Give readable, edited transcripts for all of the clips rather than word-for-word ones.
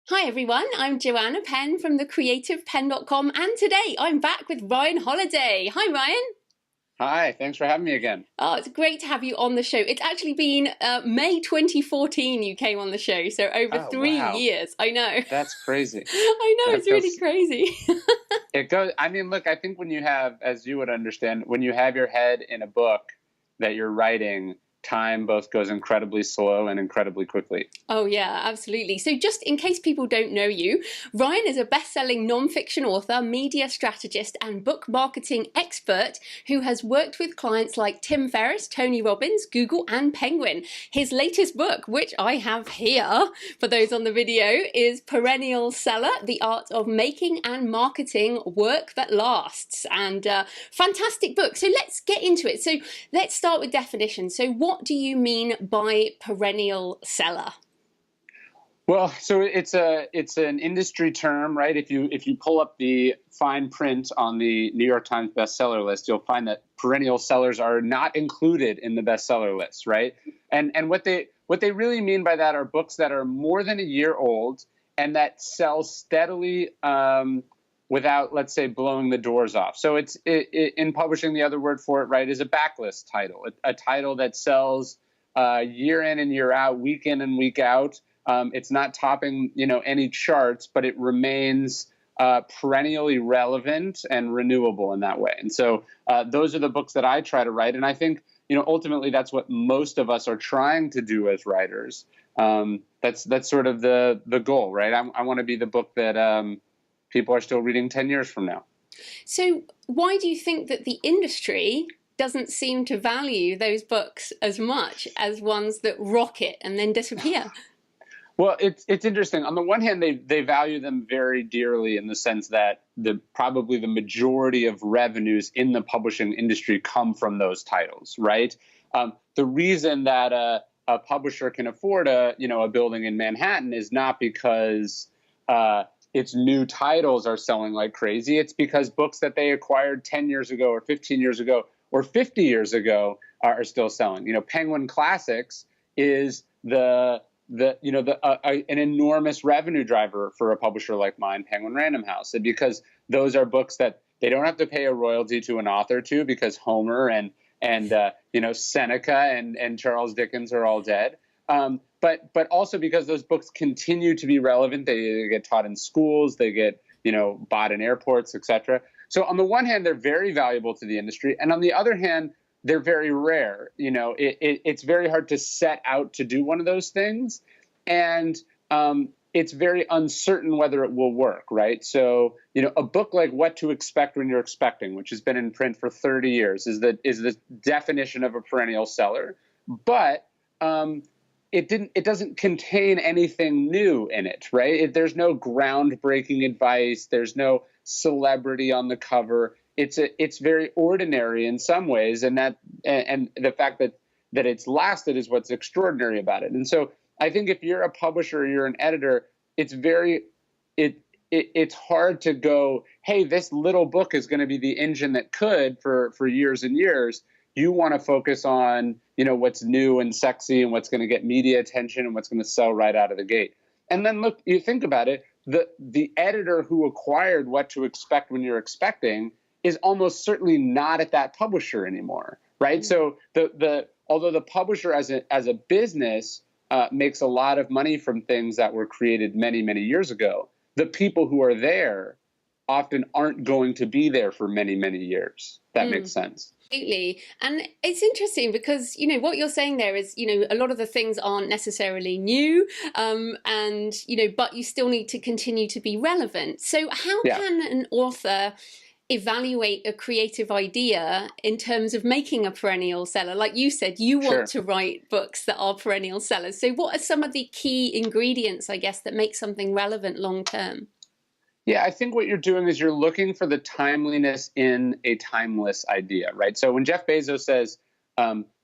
Hi everyone, I'm Joanna Penn from thecreativepenn.com, and today I'm back with Ryan Holiday. Hi Ryan. Hi, thanks for having me again. Oh, it's great to have you on the show. It's actually been May 2014 you came on the show, so over Oh, three wow. years. I know. That's crazy. I know, That it's really feels, crazy. it goes, I mean, look, I think when you have, as you would understand, when you have your head in a book that you're writing, time both goes incredibly slow and incredibly quickly. Oh, yeah, absolutely. So just in case people don't know you, Ryan is a best-selling nonfiction author, media strategist, and book marketing expert who has worked with clients like Tim Ferriss, Tony Robbins, Google, and Penguin. His latest book, which I have here for those on the video, is Perennial Seller, The Art of Making and Marketing Work That Lasts. And fantastic book. So let's get into it. So let's start with definition. So what do you mean by perennial seller? Well, so it's an industry term, right? If you pull up the fine print on the New York Times bestseller list, you'll find that perennial sellers are not included in the bestseller list, right? And what they really mean by that are books that are more than a year old and that sell steadily without, let's say, blowing the doors off. So in publishing, the other word for it, right, is a backlist title, a title that sells year in and year out, week in and week out. It's not topping, any charts, but it remains perennially relevant and renewable in that way. And so those are the books that I try to write. And I think, ultimately that's what most of us are trying to do as writers. That's sort of the goal, right? I want to be the book that people are still reading 10 years from now. So why do you think that the industry doesn't seem to value those books as much as ones that rocket and then disappear? Well, it's interesting. On the one hand, they value them very dearly in the sense that probably the majority of revenues in the publishing industry come from those titles, right? The reason that a publisher can afford a building in Manhattan is not because its new titles are selling like crazy. It's because books that they acquired 10 years ago or 15 years ago or 50 years ago are still selling. Penguin Classics is an enormous revenue driver for a publisher like mine, Penguin Random House, because those are books that they don't have to pay a royalty to an author to, because Homer and Seneca and Charles Dickens are all dead. But also because those books continue to be relevant. They get taught in schools, they get bought in airports, etc. So on the one hand, they're very valuable to the industry, and on the other hand, they're very rare. It's very hard to set out to do one of those things, and it's very uncertain whether it will work, right? So, a book like What to Expect When You're Expecting, which has been in print for 30 years, is the definition of a perennial seller, but it doesn't contain anything new in it, right? There's no groundbreaking advice. There's no celebrity on the cover. It's very ordinary in some ways, and the fact that it's lasted is what's extraordinary about it. And so I think if you're a publisher or you're an editor, it's hard to go, hey, this little book is going to be the engine that could for years and years. You want to focus on what's new and sexy and what's going to get media attention and what's going to sell right out of the gate. And then look, you think about it, the editor who acquired What to Expect When You're Expecting is almost certainly not at that publisher anymore, right? Mm-hmm. So although the publisher as a business makes a lot of money from things that were created many, many years ago, the people who are there often aren't going to be there for many, many years. That makes sense. Absolutely. And it's interesting because, what you're saying there is, a lot of the things aren't necessarily new, but you still need to continue to be relevant. So how can an author evaluate a creative idea in terms of making a perennial seller? Like you said, you want to write books that are perennial sellers. So what are some of the key ingredients, I guess, that make something relevant long term? Yeah, I think what you're doing is you're looking for the timeliness in a timeless idea, right? So when Jeff Bezos says,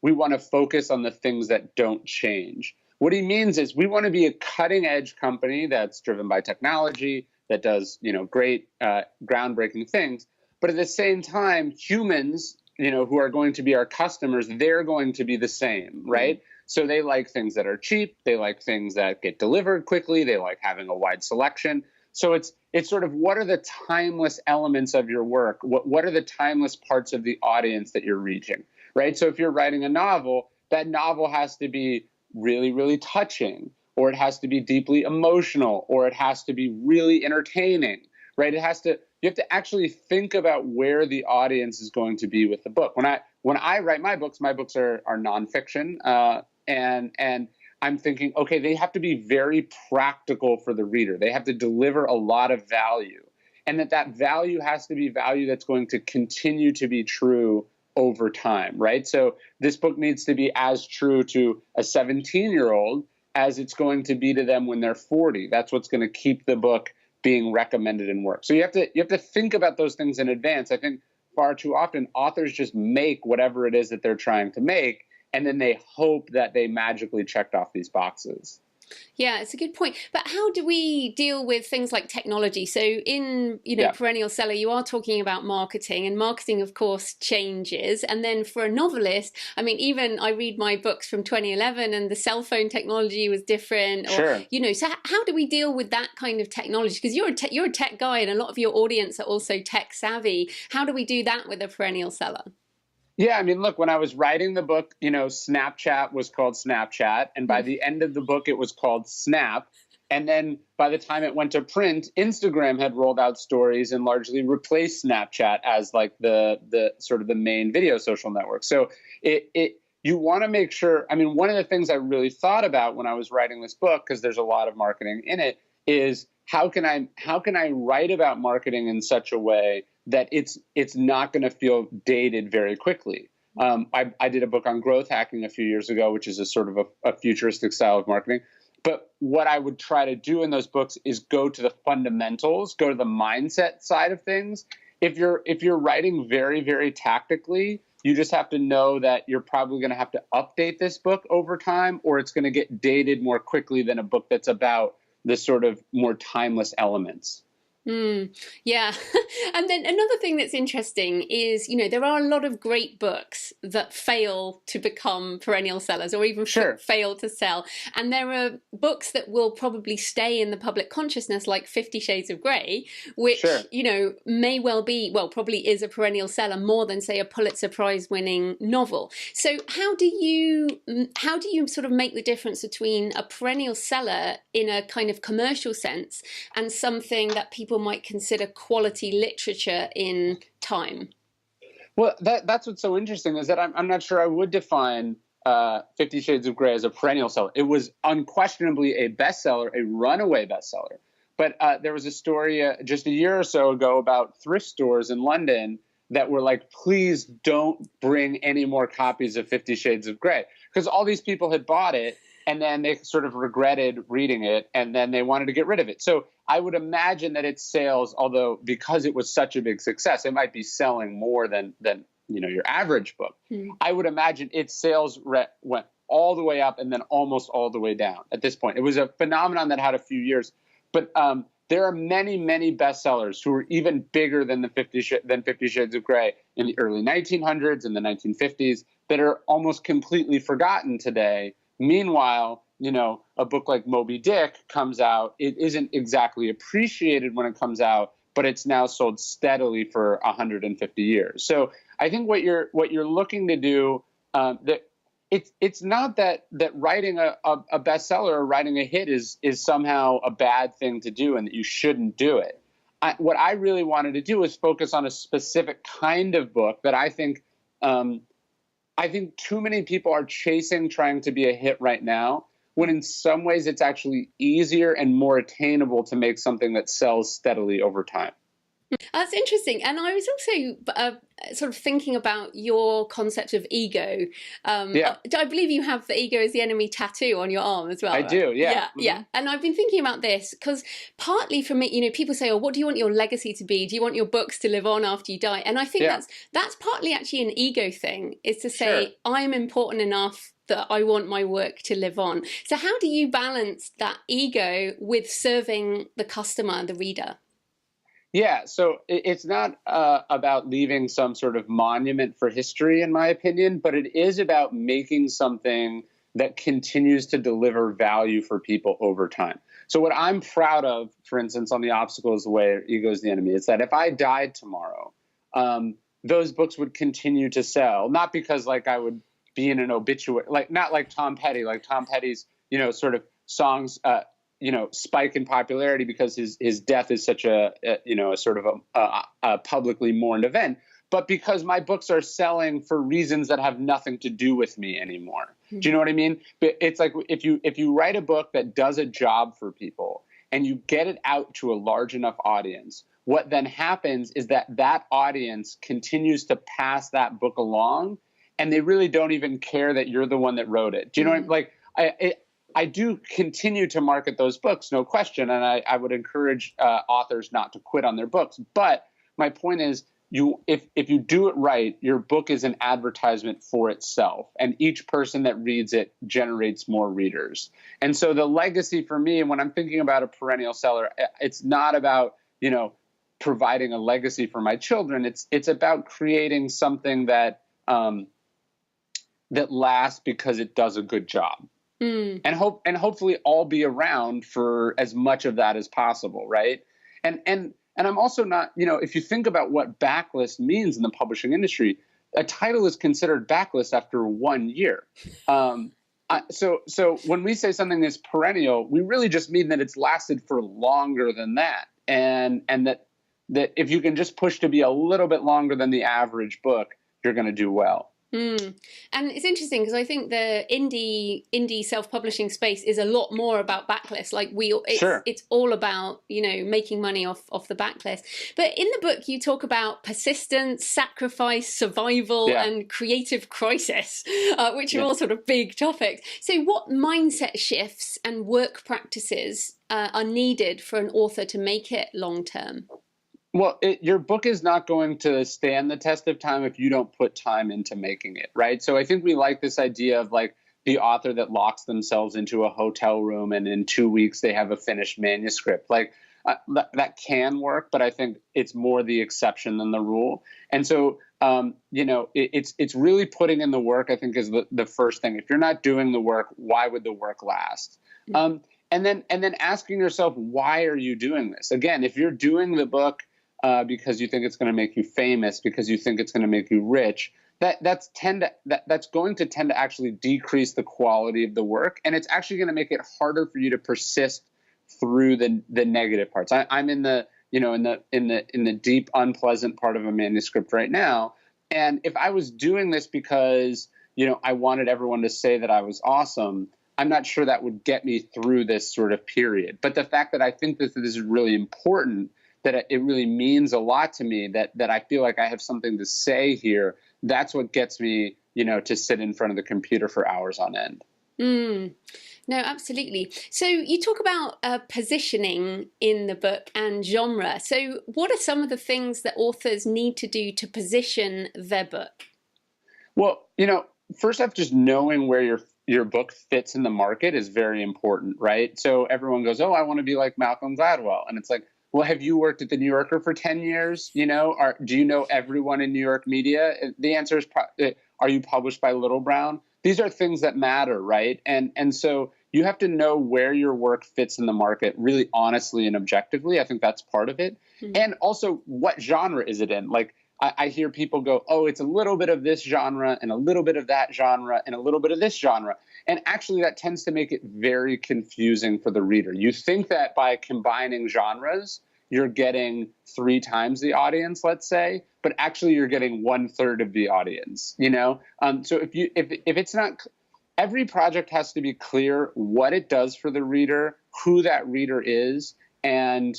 we want to focus on the things that don't change, what he means is we want to be a cutting edge company that's driven by technology, that does, great groundbreaking things. But at the same time, humans, who are going to be our customers, they're going to be the same, right? So they like things that are cheap. They like things that get delivered quickly. They like having a wide selection. So it's sort of, what are the timeless elements of your work? What are the timeless parts of the audience that you're reaching, right? So if you're writing a novel, that novel has to be really, really touching, or it has to be deeply emotional, or it has to be really entertaining, right? You have to actually think about where the audience is going to be with the book. When I write my books are nonfiction, and I'm thinking, okay, they have to be very practical for the reader. They have to deliver a lot of value, and that value has to be value that's going to continue to be true over time, right? So this book needs to be as true to a 17-year-old as it's going to be to them when they're 40. That's what's going to keep the book being recommended in work. So you have to think about those things in advance. I think far too often authors just make whatever it is that they're trying to make, and then they hope that they magically checked off these boxes. Yeah, it's a good point. But how do we deal with things like technology? So in, Perennial Seller, you are talking about marketing, and marketing, of course, changes. And then for a novelist, I mean, even I read my books from 2011 and the cell phone technology was different. Sure. So how do we deal with that kind of technology? Because you're a tech guy and a lot of your audience are also tech savvy. How do we do that with a Perennial Seller? Yeah, I mean, look, when I was writing the book, Snapchat was called Snapchat. And by the end of the book, it was called Snap. And then by the time it went to print, Instagram had rolled out stories and largely replaced Snapchat as like the sort of the main video social network. So you want to make sure, I mean, one of the things I really thought about when I was writing this book, because there's a lot of marketing in it, is how can I write about marketing in such a way that it's not going to feel dated very quickly. I did a book on growth hacking a few years ago, which is a sort of a futuristic style of marketing. But what I would try to do in those books is go to the fundamentals, go to the mindset side of things. If you're writing very, very tactically, you just have to know that you're probably going to have to update this book over time, or it's going to get dated more quickly than a book that's about the sort of more timeless elements. Yeah. And then another thing that's interesting is, there are a lot of great books that fail to become perennial sellers or even fail to sell. And there are books that will probably stay in the public consciousness, like 50 Shades of Grey, which, may well be, probably is a perennial seller more than, say, a Pulitzer Prize winning novel. So how do you sort of make the difference between a perennial seller in a kind of commercial sense and something that people might consider quality literature in time? Well, that's what's so interesting is that I'm not sure I would define 50 Shades of Grey as a perennial seller. It was unquestionably a bestseller, a runaway bestseller. But there was a story just a year or so ago about thrift stores in London that were like, please don't bring any more copies of 50 Shades of Grey, because all these people had bought it and then they sort of regretted reading it and then they wanted to get rid of it. So I would imagine that its sales, although because it was such a big success, it might be selling more than your average book. I would imagine its sales went all the way up and then almost all the way down at this point. It was a phenomenon that had a few years. But there are many, many bestsellers who are even bigger than 50 Shades of Grey in the early 1900s and the 1950s that are almost completely forgotten today. Meanwhile, a book like Moby Dick comes out. It isn't exactly appreciated when it comes out, but it's now sold steadily for 150 years. So I think what you're looking to do, it's not that writing a bestseller or writing a hit is somehow a bad thing to do and that you shouldn't do it. What I really wanted to do is focus on a specific kind of book that I think too many people are chasing, trying to be a hit right now, when in some ways it's actually easier and more attainable to make something that sells steadily over time. That's interesting. And I was also sort of thinking about your concept of ego. I believe you have the ego is the enemy tattoo on your arm as well. I do, yeah. Yeah. And I've been thinking about this because partly for me, people say, oh, what do you want your legacy to be? Do you want your books to live on after you die? And I think that's partly actually an ego thing, is to say, I'm important enough that I want my work to live on. So how do you balance that ego with serving the customer, the reader? Yeah, so it's not about leaving some sort of monument for history, in my opinion, but it is about making something that continues to deliver value for people over time. So what I'm proud of, for instance, on The Obstacle is the Way, Ego is the Enemy, is that if I died tomorrow, those books would continue to sell, not because like I would be in an obituary, like not like Tom Petty, like Tom Petty's, sort of songs, spike in popularity because his death is such a sort of a publicly mourned event, but because my books are selling for reasons that have nothing to do with me anymore. Mm-hmm. Do you know what I mean? But it's like if you write a book that does a job for people and you get it out to a large enough audience, what then happens is that audience continues to pass that book along, and they really don't even care that you're the one that wrote it. Do you know what I mean? I do continue to market those books, no question, and I would encourage authors not to quit on their books. But my point is, if you do it right, your book is an advertisement for itself, and each person that reads it generates more readers. And so the legacy for me, and when I'm thinking about a perennial seller, it's not about providing a legacy for my children. It's about creating something that that lasts because it does a good job. And hopefully I'll be around for as much of that as possible, right? And I'm also not, if you think about what backlist means in the publishing industry, a title is considered backlist after 1 year. So when we say something is perennial, we really just mean that it's lasted for longer than that, and that if you can just push to be a little bit longer than the average book, you're going to do well. And it's interesting because I think the indie self-publishing space is a lot more about backlist. Like it's all about, making money off the backlist. But in the book, you talk about persistence, sacrifice, survival, and creative crisis, which are all sort of big topics. So what mindset shifts and work practices are needed for an author to make it long-term? Well, your book is not going to stand the test of time if you don't put time into making it, right? So I think we like this idea of like the author that locks themselves into a hotel room and in 2 weeks they have a finished manuscript. Like that can work, but I think it's more the exception than the rule. And so, it's really putting in the work, I think, is the first thing. If you're not doing the work, why would the work last? And then asking yourself, why are you doing this? Again, if you're doing the book because you think it's going to make you famous, because you think it's going to make you rich, that's going to tend to actually decrease the quality of the work, and it's actually going to make it harder for you to persist through the negative parts. I'm in the in the deep unpleasant part of a manuscript right now, and if I was doing this because I wanted everyone to say that I was awesome, I'm not sure that would get me through this sort of period. But the fact that I think that this is really important, that it really means a lot to me, that I feel like I have something to say here, that's what gets me, to sit in front of the computer for hours on end. No, absolutely. So you talk about positioning in the book and genre. So what are some of the things that authors need to do to position their book? Well, first off, just knowing where your book fits in the market is very important, right? So everyone goes, oh, I want to be like Malcolm Gladwell. And it's like, well, have you worked at the New Yorker for 10 years? Do you know everyone in New York media? The answer is, are you published by Little Brown? These are things that matter, right? And so you have to know where your work fits in the market really honestly and objectively. I think that's part of it. Mm-hmm. And also, what genre is it in? Like, I hear people go, oh, it's a little bit of this genre and a little bit of that genre and a little bit of this genre. And actually, that tends to make it very confusing for the reader. You think that by combining genres, you're getting 3 times the audience, let's say, but actually you're getting 1/3 of the audience, So if it's not, every project has to be clear what it does for the reader, who that reader is, and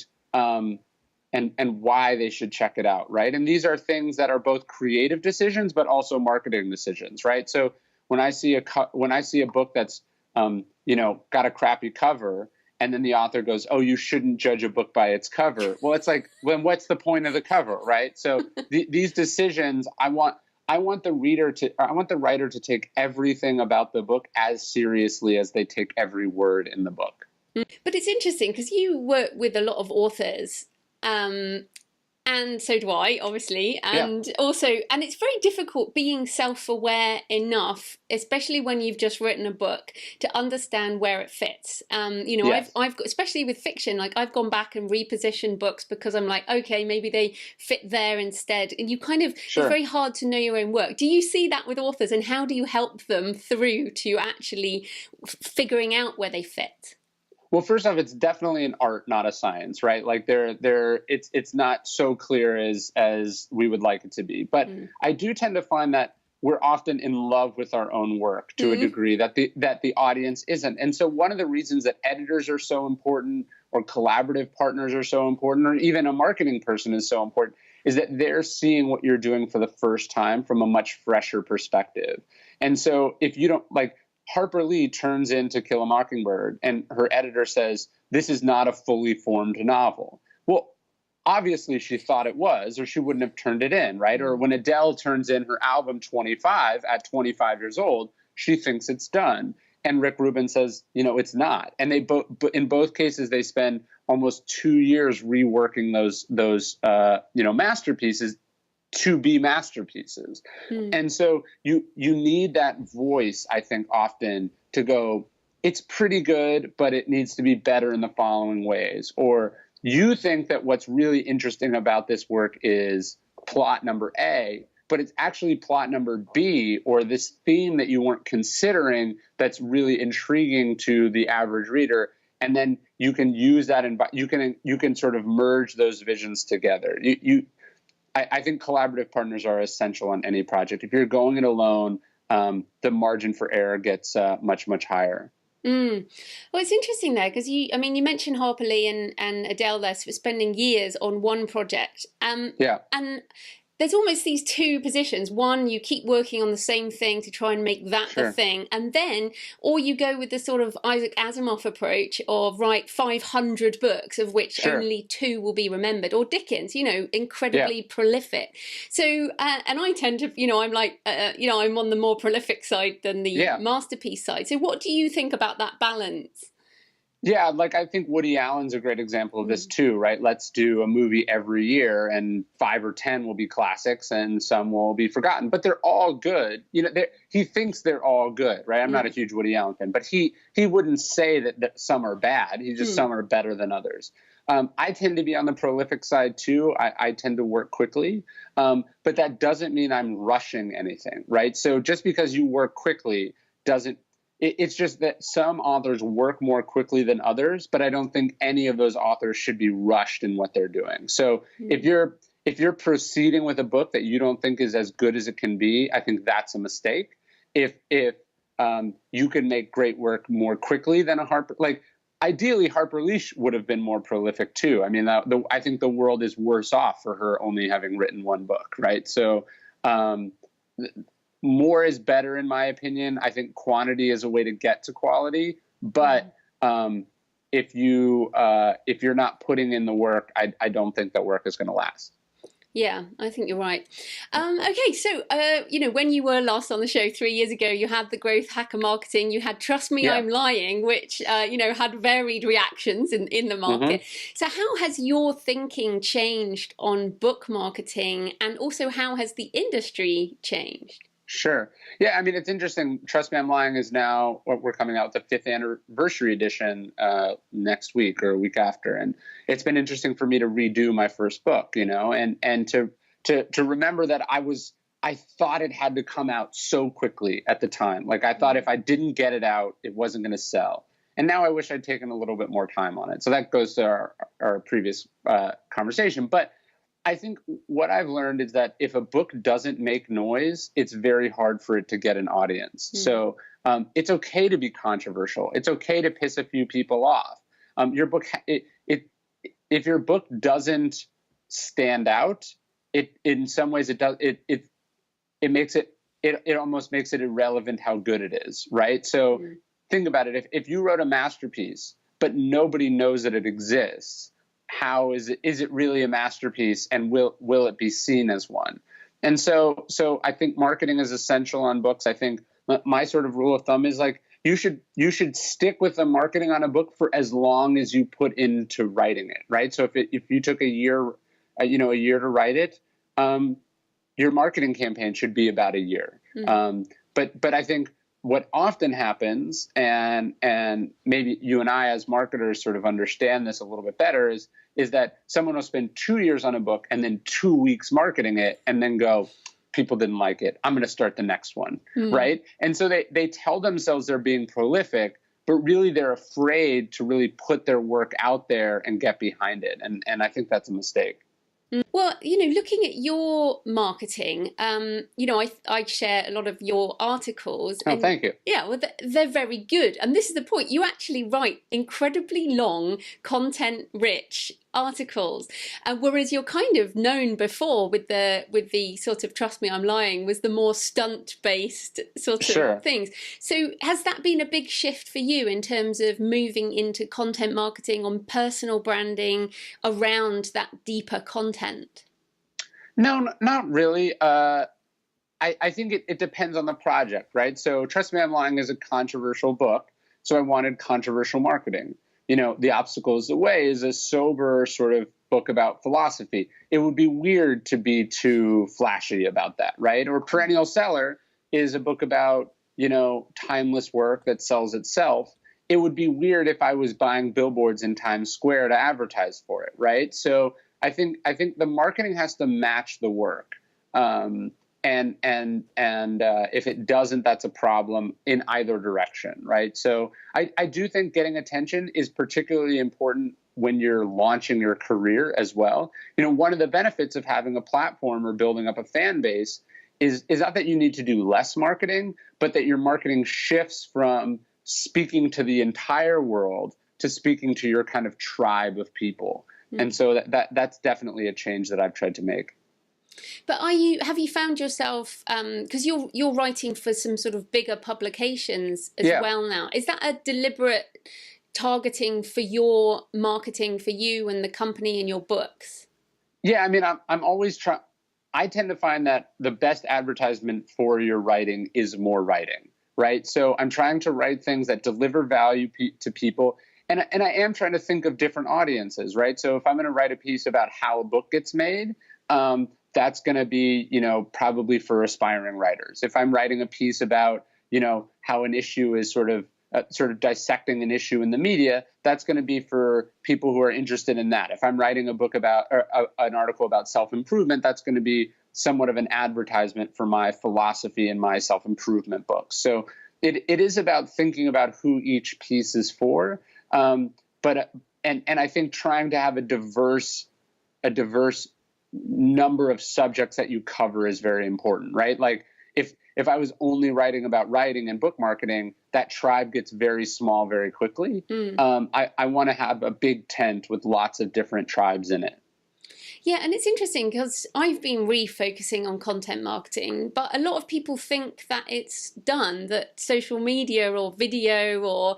why they should check it out, right? And these are things that are both creative decisions, but also marketing decisions, right? So when I see a book that's, got a crappy cover, and then the author goes, oh, you shouldn't judge a book by its cover. Well, it's like, well, what's the point of the cover, right? So these decisions, I want the writer to take everything about the book as seriously as they take every word in the book. But it's interesting because you work with a lot of authors And so do I, obviously. Yeah, And also, and it's very difficult being self-aware enough, especially when you've just written a book, to understand where it fits. yes, I've got, especially with fiction, like I've gone back and repositioned books because I'm like, okay, maybe they fit there instead. And you kind of, it's sure. very hard to know your own work. Do you see that with authors, and how do you help them through to actually figuring out where they fit? Well, first off, it's definitely an art, not a science, right? Like it's not so clear as we would like it to be. But Mm. I do tend to find that we're often in love with our own work to a Mm. degree that the audience isn't. And so one of the reasons that editors are so important, or collaborative partners are so important, or even a marketing person is so important, is that they're seeing what you're doing for the first time from a much fresher perspective. And so if you don't like, Harper Lee turns in To Kill a Mockingbird, and her editor says, "This is not a fully formed novel." Well, obviously she thought it was, or she wouldn't have turned it in, right? Or when Adele turns in her album 25 at 25 years old, she thinks it's done. And Rick Rubin says, it's not. And they both, in both cases, they spend almost 2 years reworking those masterpieces to be masterpieces. Mm. And so you need that voice, I think, often to go, it's pretty good, but it needs to be better in the following ways. Or you think that what's really interesting about this work is plot number A, but it's actually plot number B, or this theme that you weren't considering that's really intriguing to the average reader. And then you can use that, and you can sort of merge those visions together. I think collaborative partners are essential on any project. If you're going it alone, the margin for error gets much, much higher. Mm. Well, it's interesting there because you mentioned Harper Lee and Adele there spending years on one project. Yeah, And there's almost these two positions. One, you keep working on the same thing to try and make that the sure. thing. And then, or you go with the sort of Isaac Asimov approach of write 500 books, of which Sure. only 2 will be remembered. Or Dickens, incredibly Yeah. prolific. So, and I tend to, I'm like, I'm on the more prolific side than the Yeah. masterpiece side. So what do you think about that balance? Yeah, like I think Woody Allen's a great example of this too, right? Let's do a movie every year, and 5 or 10 will be classics and some will be forgotten, but they're all good. He thinks they're all good, right? I'm not a huge Woody Allen fan, but he wouldn't say that some are bad. He just some are better than others. I tend to be on the prolific side too. I tend to work quickly, but that doesn't mean I'm rushing anything, right? So just because you work quickly doesn't. It's just that some authors work more quickly than others, but I don't think any of those authors should be rushed in what they're doing. So if you're proceeding with a book that you don't think is as good as it can be, I think that's a mistake. If you can make great work more quickly than a Harper, like ideally Harper Lee would have been more prolific too. I mean, I think the world is worse off for her only having written one book, right? So more is better, in my opinion. I think quantity is a way to get to quality, but if you're not putting in the work, I don't think that work is going to last. Yeah, I think you're right. Okay, so, when you were last on the show 3 years ago, you had the growth hacker marketing, you had Trust Me, I'm Lying, which, had varied reactions in the market. So how has your thinking changed on book marketing, and also how has the industry changed? Sure. Yeah, I mean, it's interesting. Trust Me, I'm Lying is now, we're coming out with the 5th anniversary edition next week or a week after. And it's been interesting for me to redo my first book, and to remember that I thought it had to come out so quickly at the time. Like I thought if I didn't get it out, it wasn't going to sell. And now I wish I'd taken a little bit more time on it. So that goes to our previous conversation. But I think what I've learned is that if a book doesn't make noise, it's very hard for it to get an audience. So it's okay to be controversial. It's okay to piss a few people off. Your book, if your book doesn't stand out, it in some ways it does it makes it almost makes it irrelevant how good it is, right? So think about it. If you wrote a masterpiece, but nobody knows that it exists, how is it really a masterpiece, and will it be seen as one? And so I think marketing is essential on books. I think my sort of rule of thumb is like you should stick with the marketing on a book for as long as you put into writing it, right? So if you took a year a year to write it, your marketing campaign should be about a year. But I think what often happens, and maybe you and I as marketers sort of understand this a little bit better, is that someone will spend 2 years on a book and then 2 weeks marketing it and then go, people didn't like it, I'm going to start the next one, right? And so they tell themselves they're being prolific, but really they're afraid to really put their work out there and get behind it. And I think that's a mistake. Well, looking at your marketing, I share a lot of your articles. Oh, thank you. Yeah, well, they're very good. And this is the point. You actually write incredibly long, content-rich articles, whereas you're kind of known before with the sort of "trust me, I'm lying" was the more stunt-based sort of things. So has that been a big shift for you in terms of moving into content marketing on personal branding around that deeper content? No, not really. I think it depends on the project, right? So "Trust Me, I'm Lying" is a controversial book, so I wanted controversial marketing. "The Obstacle Is the Way" is a sober sort of book about philosophy. It would be weird to be too flashy about that, right? Or "Perennial Seller" is a book about, timeless work that sells itself. It would be weird if I was buying billboards in Times Square to advertise for it, right? So I think the marketing has to match the work. And if it doesn't, that's a problem in either direction, right? So I do think getting attention is particularly important when you're launching your career as well. One of the benefits of having a platform or building up a fan base is not that you need to do less marketing, but that your marketing shifts from speaking to the entire world to speaking to your kind of tribe of people. And so that's definitely a change that I've tried to make. But have you found yourself, because you're writing for some sort of bigger publications as well now, is that a deliberate targeting for your marketing for you and the company and your books? Yeah, I mean, I'm always trying. I tend to find that the best advertisement for your writing is more writing, right? So I'm trying to write things that deliver value to people. And I am trying to think of different audiences, right? So if I'm going to write a piece about how a book gets made, that's going to be, probably for aspiring writers. If I'm writing a piece about, how an issue is sort of dissecting an issue in the media, that's going to be for people who are interested in that. If I'm writing a book about or an article about self-improvement, that's going to be somewhat of an advertisement for my philosophy and my self-improvement books. So it is about thinking about who each piece is for. But I think trying to have a diverse number of subjects that you cover is very important, right? Like if I was only writing about writing and book marketing, that tribe gets very small very quickly. I want to have a big tent with lots of different tribes in it. Yeah, and it's interesting because I've been refocusing on content marketing, but a lot of people think that it's done, that social media or video or,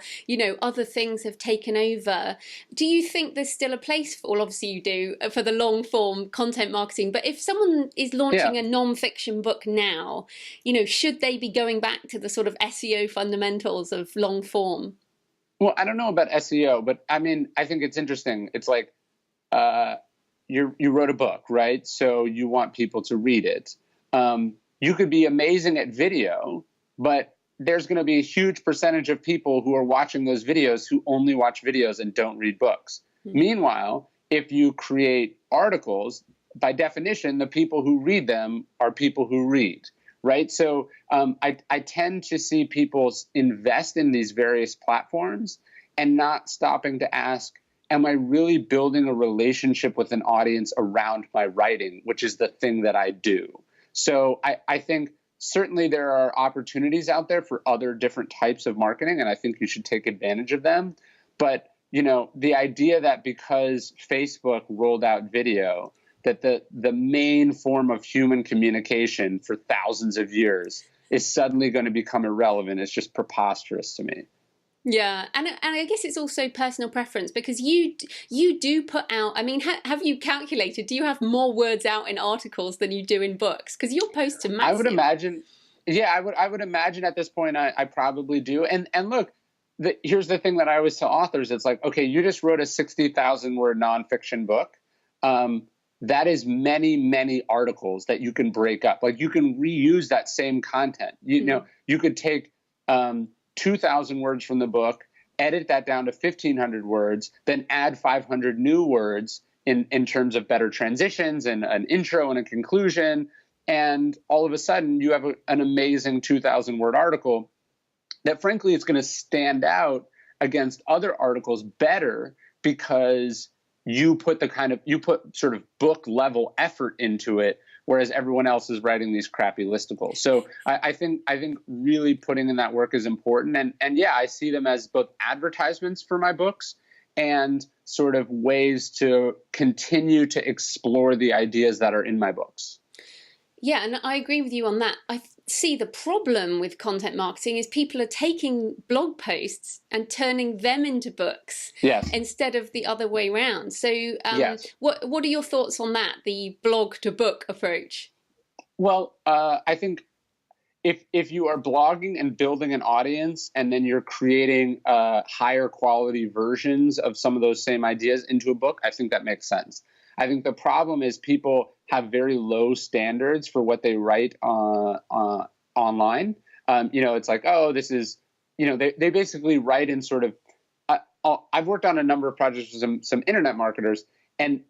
other things have taken over. Do you think there's still a place for, well, obviously you do, for the long form content marketing, but if someone is launching a non-fiction book now, should they be going back to the sort of SEO fundamentals of long form? Well, I don't know about SEO, but I mean, I think it's interesting. It's like, you wrote a book, right? So you want people to read it. You could be amazing at video, but there's going to be a huge percentage of people who are watching those videos who only watch videos and don't read books. Meanwhile, if you create articles, by definition, the people who read them are people who read, right? So I tend to see people invest in these various platforms and not stopping to ask, am I really building a relationship with an audience around my writing, which is the thing that I do? So I think certainly there are opportunities out there for other different types of marketing, and I think you should take advantage of them. But, the idea that because Facebook rolled out video, that the main form of human communication for thousands of years is suddenly going to become irrelevant is just preposterous to me. Yeah, and I guess it's also personal preference because you do put out, I mean, have you calculated, do you have more words out in articles than you do in books? Because your posts are massive. I would imagine, I would imagine at this point I probably do. And look, here's the thing that I always tell authors. It's like, okay, you just wrote a 60,000 word nonfiction book. that is many, many articles that you can break up. Like you can reuse that same content. You know, you could take 2,000 words from the book, edit that down to 1,500 words, then add 500 new words in terms of better transitions and an intro and a conclusion. And all of a sudden you have an amazing 2,000 word article that frankly is going to stand out against other articles better because you put sort of book level effort into it, whereas everyone else is writing these crappy listicles. So I think really putting in that work is important. And yeah, I see them as both advertisements for my books and sort of ways to continue to explore the ideas that are in my books. Yeah, and I agree with you on that. I see the problem with content marketing is people are taking blog posts and turning them into books instead of the other way around. So what are your thoughts on that, the blog to book approach? Well, I think if you are blogging and building an audience and then you're creating higher quality versions of some of those same ideas into a book, I think that makes sense. I think the problem is people have very low standards for what they write online. It's like, oh, this is, they basically write in sort of, I've worked on a number of projects with some internet marketers, and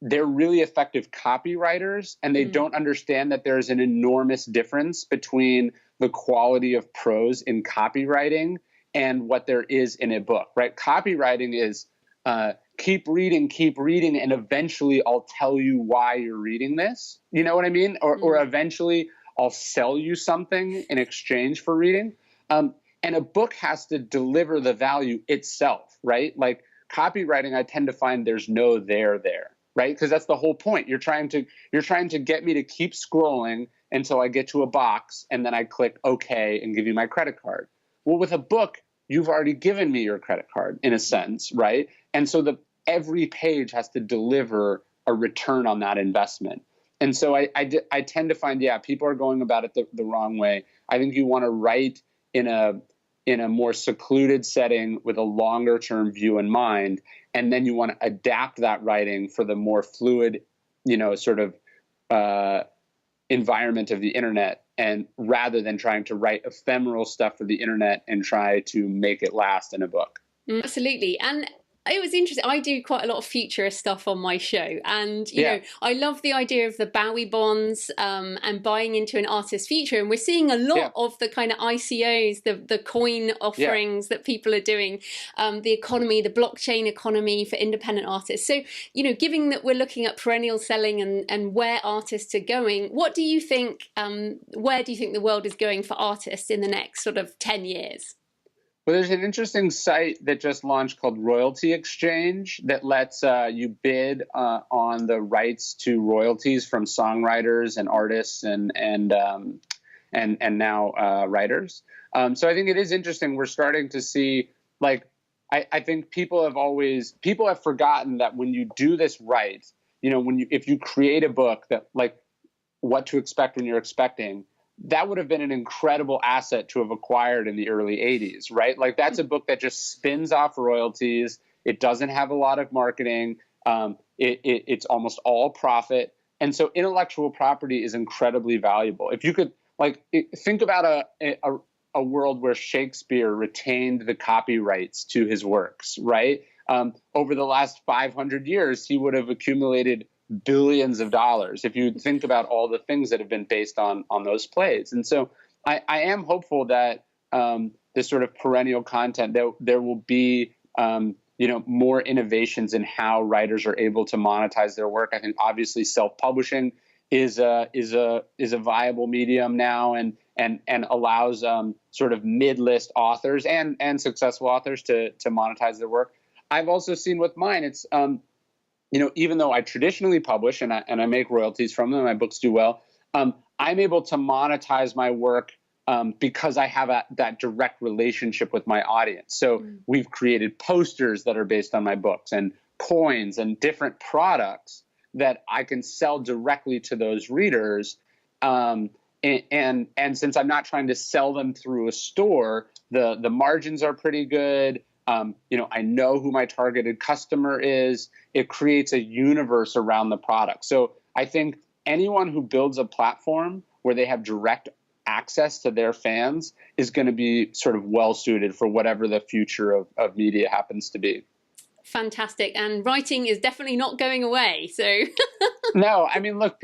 they're really effective copywriters, and they don't understand that there's an enormous difference between the quality of prose in copywriting and what there is in a book, right? Copywriting is, keep reading, and eventually I'll tell you why you're reading this. You know what I mean? Or eventually I'll sell you something in exchange for reading. And a book has to deliver the value itself, right? Like copywriting, I tend to find there's no there, right? Because that's the whole point. You're trying to get me to keep scrolling until I get to a box, and then I click OK and give you my credit card. Well, with a book, you've already given me your credit card in a sense, right? And so every page has to deliver a return on that investment. And so I tend to find, people are going about it the wrong way. I think you want to write in a more secluded setting with a longer term view in mind. And then you want to adapt that writing for the more fluid, sort of environment of the internet. And rather than trying to write ephemeral stuff for the internet and try to make it last in a book. Absolutely. And it was interesting. I do quite a lot of futurist stuff on my show, and you know, I love the idea of the Bowie bonds and buying into an artist's future. And we're seeing a lot of the kind of ICOs, the coin offerings that people are doing, the economy, the blockchain economy for independent artists. So, you know, given that we're looking at perennial selling and where artists are going, what do you think? Where do you think the world is going for artists in the next sort of 10 years? Well, there's an interesting site that just launched called Royalty Exchange that lets you bid on the rights to royalties from songwriters and artists and now writers. So I think it is interesting. We're starting to see, like, I think people have forgotten that when you do this right, you know, if you create a book that, like, What to Expect When You're Expecting, that would have been an incredible asset to have acquired in the early 80s, right? Like, that's a book that just spins off royalties. It doesn't have a lot of marketing. It's almost all profit. And so intellectual property is incredibly valuable. If you could, like, think about a world where Shakespeare retained the copyrights to his works, right? Over the last 500 years, he would have accumulated billions of dollars if you think about all the things that have been based on those plays. And so I am hopeful that this sort of perennial content, there will be more innovations in how writers are able to monetize their work. I think obviously self-publishing is a viable medium now and allows sort of mid-list authors and successful authors to monetize their work. I've also seen with mine, it's even though I traditionally publish and I make royalties from them, my books do well, I'm able to monetize my work because I have that direct relationship with my audience. So we've created posters that are based on my books and coins and different products that I can sell directly to those readers. And since I'm not trying to sell them through a store, the margins are pretty good. I know who my targeted customer is. It creates a universe around the product. So I think anyone who builds a platform where they have direct access to their fans is going to be sort of well suited for whatever the future of media happens to be. Fantastic. And writing is definitely not going away. So no, I mean, look,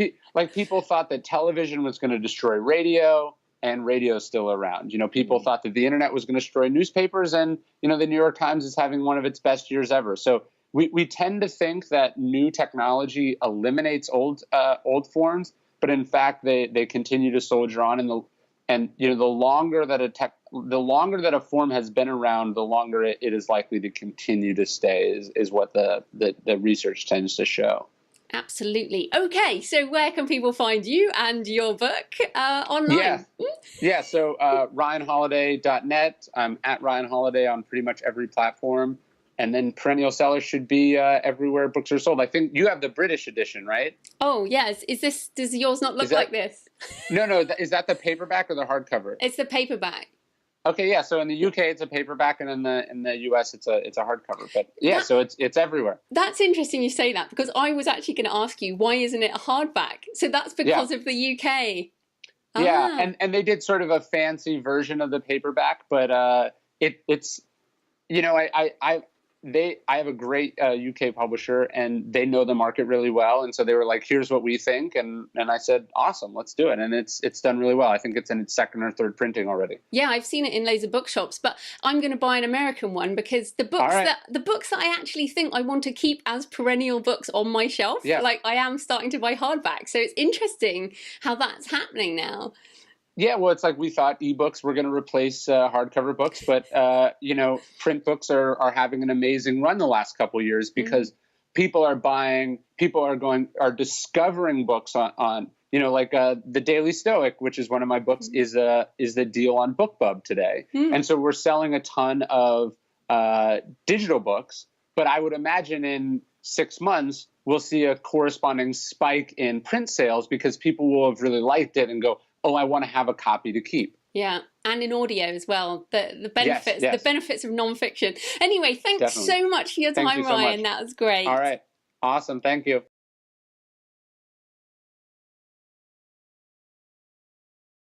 people thought that television was going to destroy radio, and radio is still around. People thought that the internet was going to destroy newspapers, and the New York Times is having one of its best years ever. So we tend to think that new technology eliminates old forms, but in fact they continue to soldier on. And the longer that a form has been around, the longer it is likely to continue to stay, is what the research tends to show. Absolutely. Okay, so where can people find you and your book online? Yeah. So RyanHoliday.net. I'm at Ryan Holiday on pretty much every platform. And then Perennial Seller should be everywhere books are sold. I think you have the British edition, right? Oh, yes. Does yours not look like this? No. Is that the paperback or the hardcover? It's the paperback. Okay, yeah. So in the UK, it's a paperback, and in the US, it's a hardcover. But yeah, so it's everywhere. That's interesting you say that, because I was actually going to ask you, why isn't it a hardback? So that's because of the UK. Yeah, and they did sort of a fancy version of the paperback, but it's I have a great UK publisher, and they know the market really well. And so they were like, here's what we think. And I said, awesome, let's do it. And it's done really well. I think it's in its second or third printing already. Yeah, I've seen it in loads of bookshops, but I'm going to buy an American one, because the books that I actually think I want to keep as perennial books on my shelf, like I am starting to buy hardback. So it's interesting how that's happening now. Yeah, well, it's like we thought ebooks were going to replace hardcover books, but print books are having an amazing run the last couple of years, because people are discovering books on the Daily Stoic, which is one of my books, is the deal on BookBub today, and so we're selling a ton of digital books, but I would imagine in 6 months we'll see a corresponding spike in print sales, because people will have really liked it and go, oh, I want to have a copy to keep. Yeah, and in audio as well. The benefits, the benefits of nonfiction. Anyway, thanks so much for your time, Ryan. That was great. All right, awesome. Thank you.